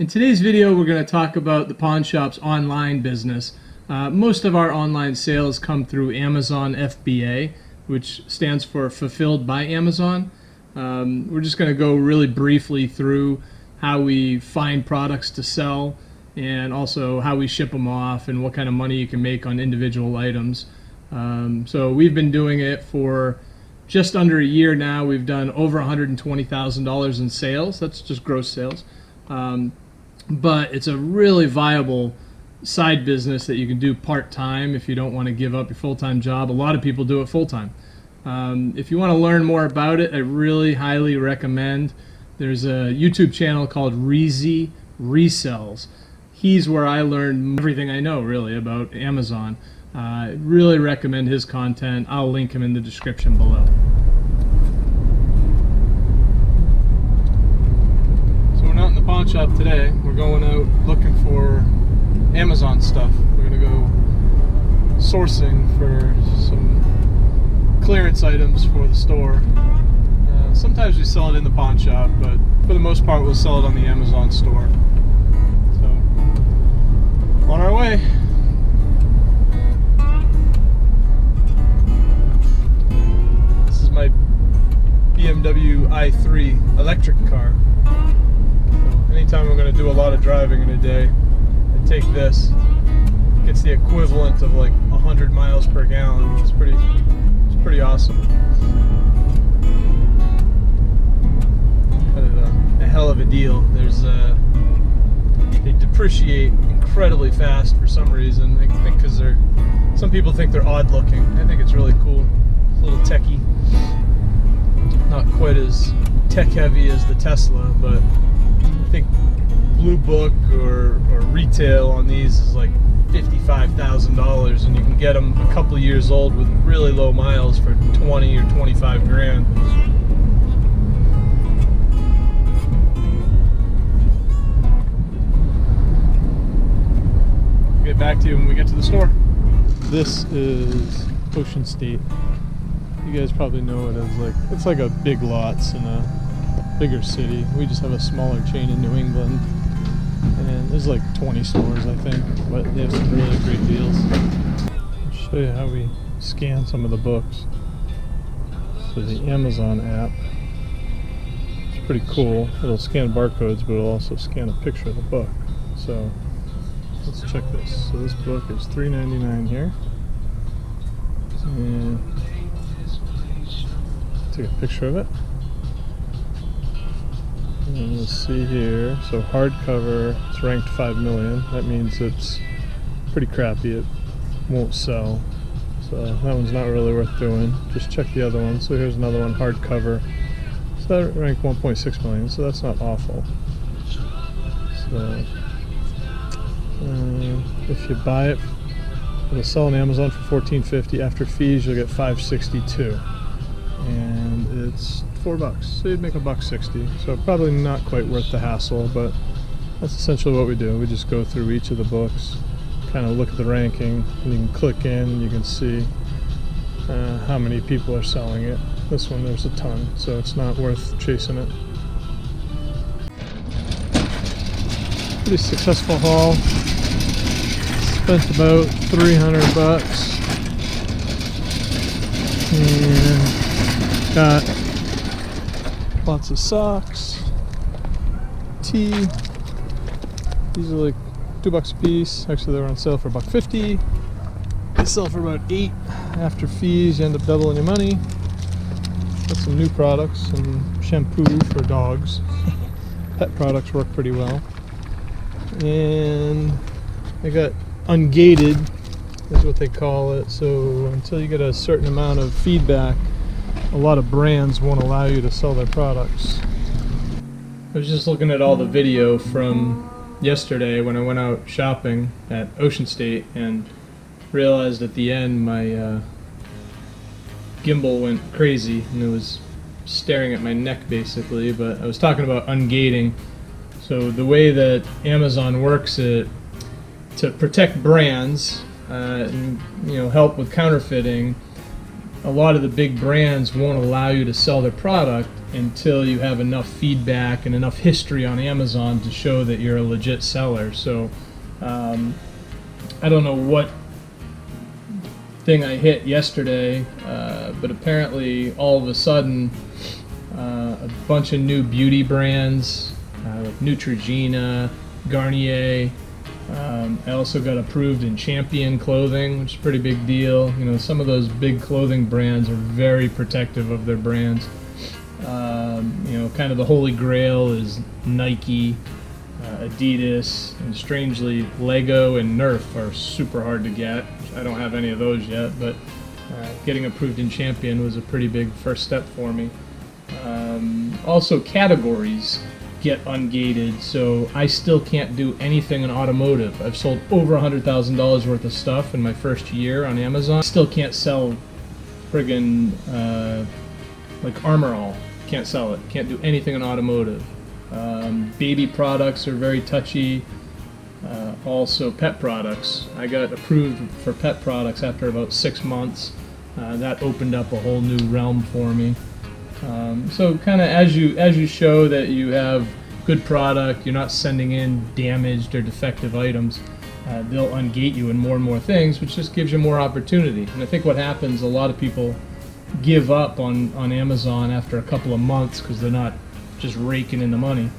In today's video, we're going to talk about the pawn shop's online business. Most of our online sales come through Amazon FBA, which stands for Fulfilled by Amazon. We're just going to go really briefly through how we find products to sell and also how we ship them off and what kind of money you can make on individual items. So we've been doing it for just under a year now. We've done over $120,000 in sales. That's just gross sales. But it's a really viable side business that you can do part-time if you don't want to give up your full-time job. A lot of people do it full-time. If you want to learn more about it, I really highly recommend. There's a YouTube channel called Reezy Resells. He's where I learned everything I know really about Amazon. I really recommend his content. I'll link him in the description below. So we're not in the pawn shop today. We're going out looking for Amazon stuff. We're going to go sourcing for some clearance items for the store. Sometimes we sell it in the pawn shop, but for the most part we'll sell it on the Amazon store. So, on our way. This is my BMW i3 electric car. So anytime I'm going to do a lot of driving in a day, I take this. It gets the equivalent of like 100 miles per gallon. It's pretty awesome. A hell of a deal. They depreciate incredibly fast for some reason. I think because some people think they're odd looking. I think it's really cool. It's a little techy. Not quite as tech heavy as the Tesla, but I think Blue Book or retail on these is like $55,000, and you can get them a couple years old with really low miles for 20 or 25 grand. Get back to you when we get to the store. This is Ocean State. You guys probably know it as it's like a Big Lots in a bigger city. We just have a smaller chain in New England, and there's like 20 stores I think, but they have some really great deals. I'll show you how we scan some of the books. So the Amazon app, it's pretty cool. It'll scan barcodes, but it'll also scan a picture of the book. So let's check this. So this book is $3.99 here, and take a picture of it. And let's see here. So hardcover, it's ranked 5 million. That means it's pretty crappy. It won't sell. So that one's not really worth doing. Just check the other one. So here's another one, hardcover. So that ranked 1.6 million. So that's not awful. So if you buy it, it'll sell on Amazon for $14.50. After fees, you'll get $5.62, and it's $4. So you'd make $1.60. So probably not quite worth the hassle, but that's essentially what we do. We just go through each of the books, kind of look at the ranking, and you can click in and you can see how many people are selling it. This one, there's a ton, so it's not worth chasing it. Pretty successful haul. Spent about $300 and got lots of socks, tea. These are like $2 a piece. Actually, they were on sale for $1.50. They sell for about $8. After fees, you end up doubling your money. Got some new products, some shampoo for dogs. Pet products work pretty well. And I got ungated, is what they call it. So until you get a certain amount of feedback, a lot of brands won't allow you to sell their products. I was just looking at all the video from yesterday when I went out shopping at Ocean State and realized at the end my gimbal went crazy and it was staring at my neck basically. But I was talking about ungating. So the way that Amazon works it to protect brands and help with counterfeiting, a lot of the big brands won't allow you to sell their product until you have enough feedback and enough history on Amazon to show that you're a legit seller. So I don't know what thing I hit yesterday, but apparently all of a sudden a bunch of new beauty brands like Neutrogena, Garnier. I also got approved in Champion clothing, which is a pretty big deal. You know, some of those big clothing brands are very protective of their brands. You know, kind of the holy grail is Nike, Adidas, and strangely Lego and Nerf are super hard to get. I don't have any of those yet, but getting approved in Champion was a pretty big first step for me. Also, categories get ungated, so I still can't do anything in automotive. I've sold over $100,000 worth of stuff in my first year on Amazon. Still can't sell friggin' like Armor All. Can't sell it. Can't do anything in automotive. Baby products are very touchy. Also pet products. I got approved for pet products after about 6 months. That opened up a whole new realm for me. So kind of as you show that you have good product, you're not sending in damaged or defective items, they'll ungate you in more and more things, which just gives you more opportunity. And I think what happens, a lot of people give up on Amazon after a couple of months because they're not just raking in the money.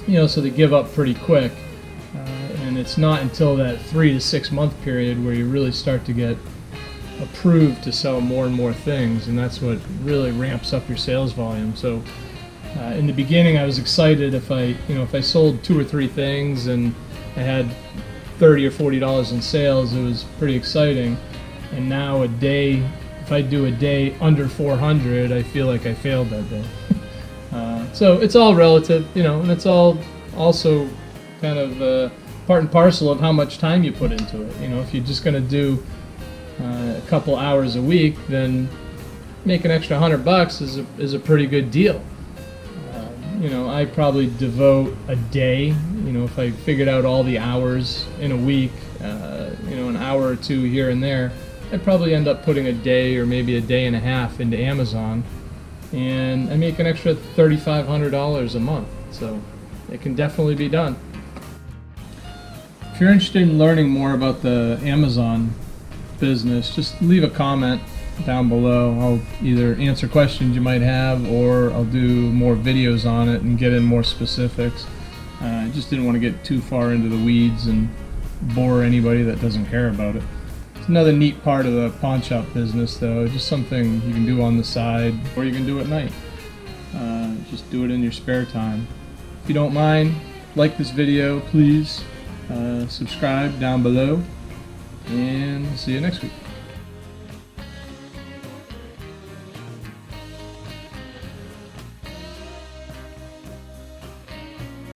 You know, so they give up pretty quick. And it's not until that 3 to 6 month period where you really start to get approved to sell more and more things, and that's what really ramps up your sales volume. So in the beginning I was excited if I sold 2 or 3 things and I had $30 or $40 in sales. It was pretty exciting. And now if I do a day under 400, I feel like I failed that day. So it's all relative, you know, and it's all also kind of part and parcel of how much time you put into it. You know, if you're just going to do a couple hours a week, then make an extra $100 is a pretty good deal. You know, I probably devote a day. You know, if I figured out all the hours in a week, you know, an hour or two here and there, I'd probably end up putting a day or maybe a day and a half into Amazon, and I make an extra $3,500 a month. So it can definitely be done. If you're interested in learning more about the Amazon business, just leave a comment down below. I'll either answer questions you might have, or I'll do more videos on it and get in more specifics. I just didn't want to get too far into the weeds and bore anybody that doesn't care about it. It's another neat part of the pawn shop business, though. Just something you can do on the side, or you can do at night. Just do it in your spare time. If you don't mind, like this video, please. Subscribe down below, and see you next week.